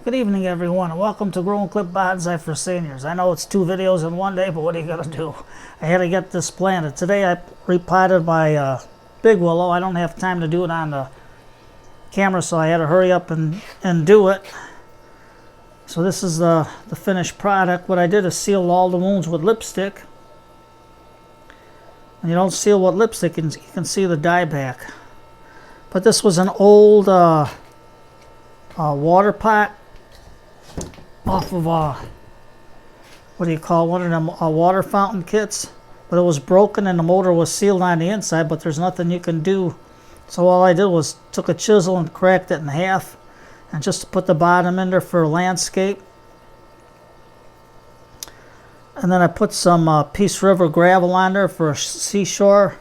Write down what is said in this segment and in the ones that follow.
Good evening, everyone, and welcome to Grow and Clip Bonsai for Seniors. I know it's 2 videos in one day, but what are you going to do? I had to get this planted. Today I repotted my big willow. I don't have time to do it on the camera, so I had to hurry up and do it. So this is the finished product. What I did is seal all the wounds with lipstick. When you don't seal with lipstick, you can see the dieback. But this was an old water pot off of what do you call one of them water fountain kits, but it was broken and the motor was sealed on the inside, but there's nothing you can do. So all I did was took a chisel and cracked it in half, and just to put the bottom in there for landscape. And then I put some Peace River gravel on there for a seashore.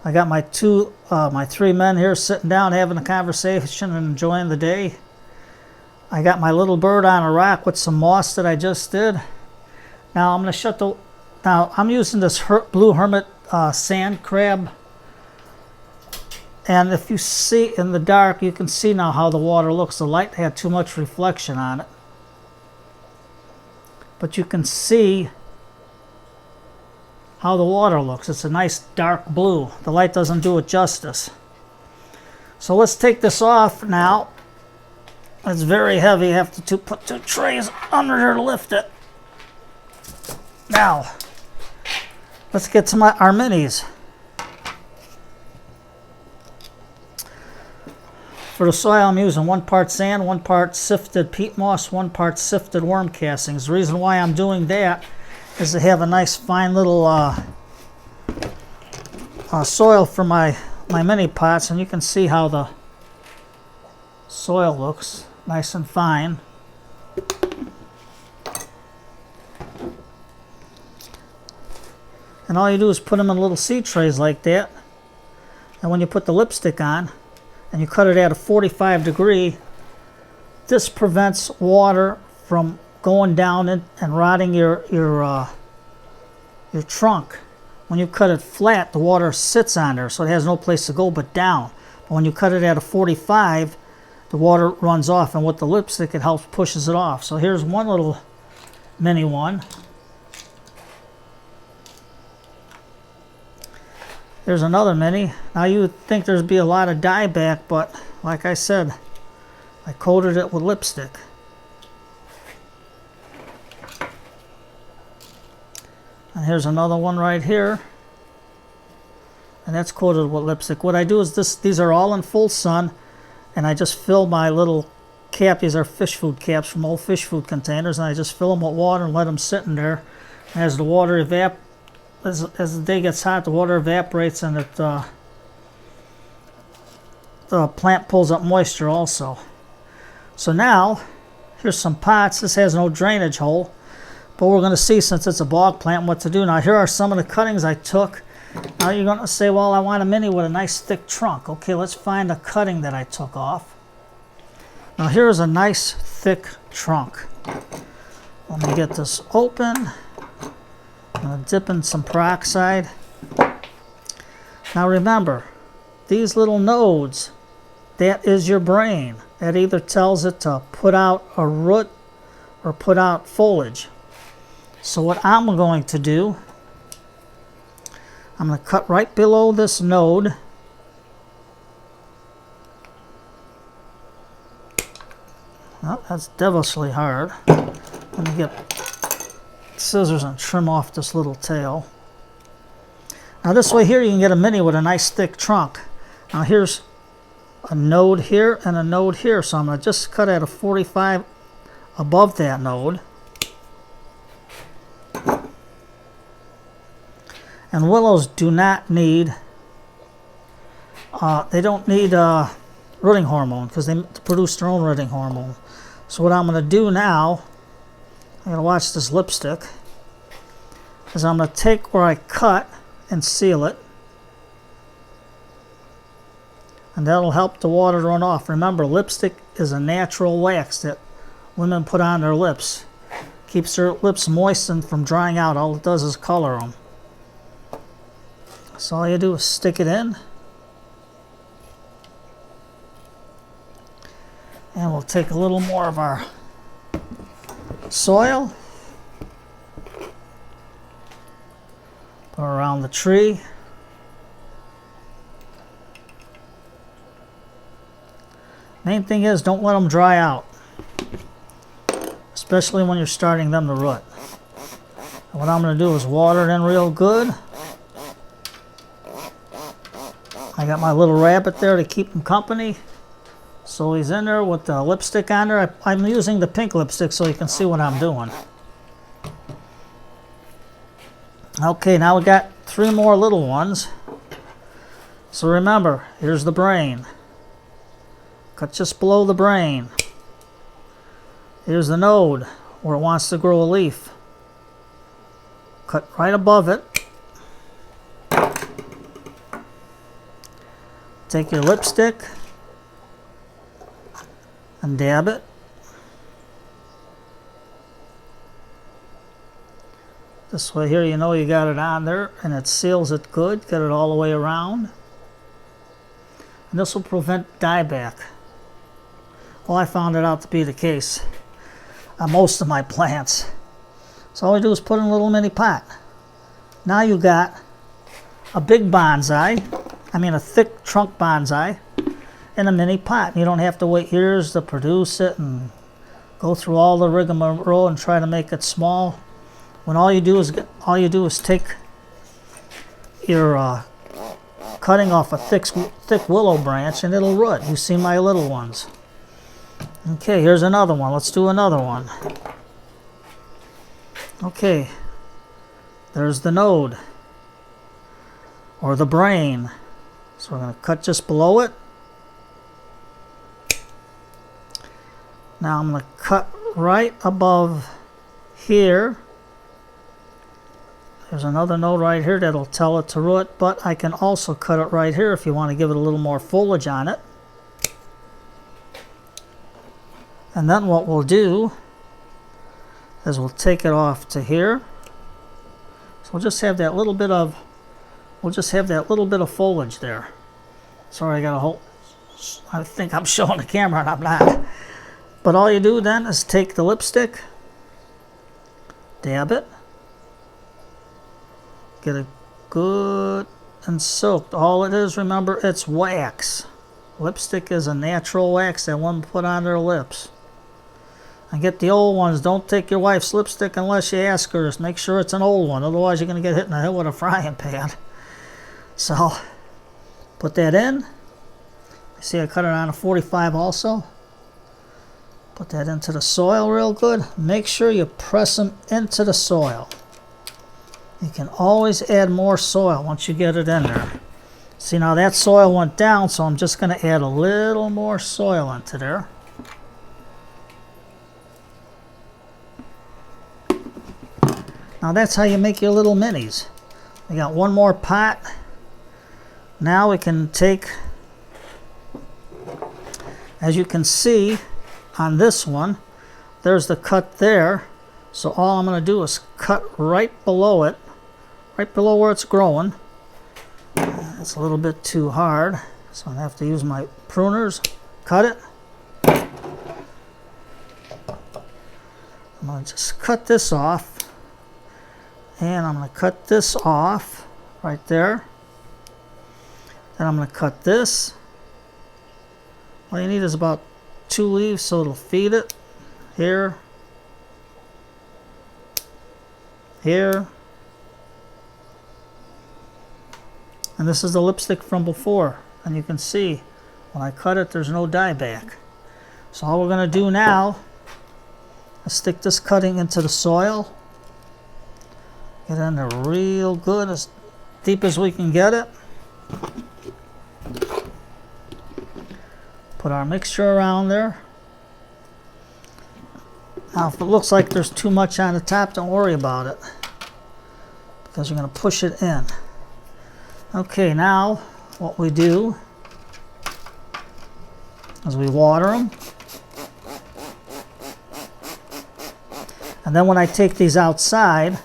I got my 3 men here sitting down having a conversation and enjoying the day. I got my little bird on a rock with some moss that I just did. Now I'm going to I'm using this Blue Hermit sand crab. And if you see in the dark, you can see now how the water looks. The light had too much reflection on it. But you can see how the water looks. It's a nice dark blue. The light doesn't do it justice. So let's take this off now. It's very heavy. You have to put 2 trays under there to lift it. Now, let's get to our minis. For the soil, I'm using 1 part sand, 1 part sifted peat moss, 1 part sifted worm castings. The reason why I'm doing that is to have a nice fine little soil for my mini pots, and you can see how the soil looks nice and fine. And all you do is put them in little seed trays like that, and when you put the lipstick on and you cut it at a 45 degree, this prevents water from going down and rotting your trunk. When you cut it flat, the water sits on there, so it has no place to go but down. But when you cut it at a 45, the water runs off, and with the lipstick, it helps pushes it off. So here's one little mini one. There's another mini. Now you would think there'd be a lot of dieback, but like I said, I coated it with lipstick. And here's another one right here, and that's coated with lipstick. What I do is these are all in full sun, and I just fill my little cap. These are fish food caps from old fish food containers, and I just fill them with water and let them sit in there. And as the water as the day gets hot, the water evaporates, and the plant pulls up moisture also. So now, here's some pots. This has no drainage hole, but we're going to see, since it's a bog plant, what to do. Now here are some of the cuttings I took. Now you're going to say, well, I want a mini with a nice thick trunk. Okay, let's find a cutting that I took off. Now here's a nice thick trunk. Let me get this open. I'm going to dip in some peroxide. Now remember, these little nodes, that is your brain. That either tells it to put out a root or put out foliage. So what I'm going to do, I'm going to cut right below this node. Oh, that's devilishly hard. Let me get scissors and trim off this little tail. Now this way here you can get a mini with a nice thick trunk. Now here's a node here and a node here, so I'm going to just cut at a 45 above that node. And willows do not need, they don't need rooting hormone, because they produce their own rooting hormone. So what I'm going to do now, I'm going to watch this lipstick, is I'm going to take where I cut and seal it. And that'll help the water to run off. Remember, lipstick is a natural wax that women put on their lips. Keeps their lips moistened from drying out. All it does is color them. So all you do is stick it in. And we'll take a little more of our soil. Put it around the tree. Main thing is don't let them dry out, especially when you're starting them to root. And what I'm going to do is water it in real good. I got my little rabbit there to keep him company. So he's in there with the lipstick on there. I'm using the pink lipstick so you can see what I'm doing. Okay, now we got 3 more little ones. So remember, here's the brain. Cut just below the brain. Here's the node where it wants to grow a leaf. Cut right above it. Take your lipstick and dab it. This way here you know you got it on there and it seals it good. Get it all the way around. And this will prevent dieback. Well, I found it out to be the case on most of my plants. So all we do is put in a little mini pot. Now you got a big bonsai, a thick trunk bonsai in a mini pot. You don't have to wait years to produce it and go through all the rigmarole and try to make it small. When all you do is take your cutting off a thick willow branch and it'll root. You see my little ones. Okay, here's another one. Let's do another one. Okay, there's the node or the brain. So we're going to cut just below it. Now I'm going to cut right above here. There's another node right here that'll tell it to root, but I can also cut it right here if you want to give it a little more foliage on it. And then what we'll do is we'll take it off to here. So we'll just have that little bit of foliage there. Sorry, I got a whole, I think I'm showing the camera and I'm not. But all you do then is take the lipstick, dab it, get it good and soaked. All it is, remember, it's wax. Lipstick is a natural wax that one put on their lips. And get the old ones. Don't take your wife's lipstick unless you ask her. Just make sure it's an old one. Otherwise, you're going to get hit in the head with a frying pan. So, put that in. You see I cut it on a 45 also. Put that into the soil real good. Make sure you press them into the soil. You can always add more soil once you get it in there. See, now that soil went down, so I'm just going to add a little more soil into there. Now that's how you make your little minis. We got one more pot. Now we can take, as you can see on this one, there's the cut there. So all I'm going to do is cut right below it, right below where it's growing. It's a little bit too hard, so I have to use my pruners. Cut it. I'm going to just cut this off. And I'm going to cut this off right there. Then I'm going to cut this. All you need is about 2 leaves so it'll feed it. Here. Here. And this is the lipstick from before. And you can see when I cut it, there's no dieback. So all we're going to do now is stick this cutting into the soil. Get in there real good, as deep as we can get it. Put our mixture around there. Now if it looks like there's too much on the top, don't worry about it, because you're going to push it in. Okay, now what we do is we water them. And then when I take these outside,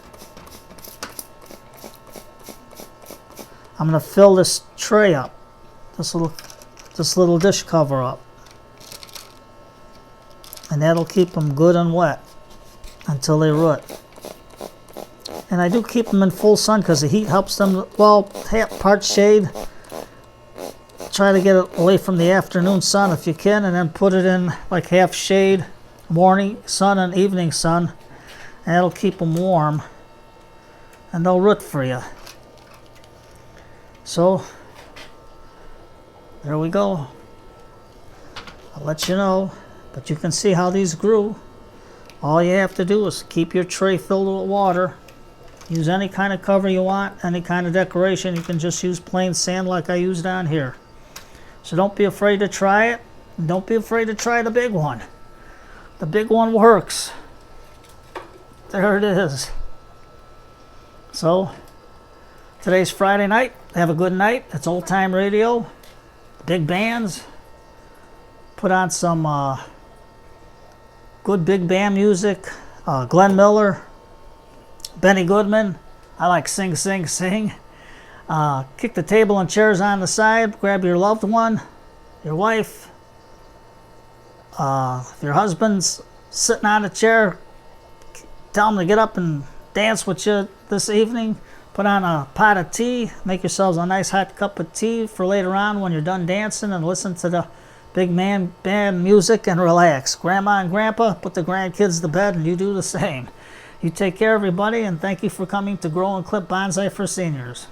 I'm going to fill this tray up, this little dish cover up, and that'll keep them good and wet until they root. And I do keep them in full sun because the heat helps them, well, half part shade. Try to get it away from the afternoon sun if you can, and then put it in like half shade, morning sun and evening sun, and it'll keep them warm, and they'll root for you. So there we go. I'll let you know, but you can see how these grew. All you have to do is keep your tray filled with water. Use any kind of cover you want, any kind of decoration. You can just use plain sand like I used on here. So don't be afraid to try it. Don't be afraid to try the big one. The big one works. There it is. So today's Friday night. Have a good night. It's old time radio. Big bands. Put on some good big band music. Glenn Miller, Benny Goodman. I like Sing, Sing, Sing. Kick the table and chairs on the side. Grab your loved one, your wife. If your husband's sitting on a chair, tell him to get up and dance with you this evening. Put on a pot of tea. Make yourselves a nice hot cup of tea for later on when you're done dancing, and listen to the big man band music and relax. Grandma and Grandpa, put the grandkids to bed, and you do the same. You take care, everybody, and thank you for coming to Grow and Clip Bonsai for Seniors.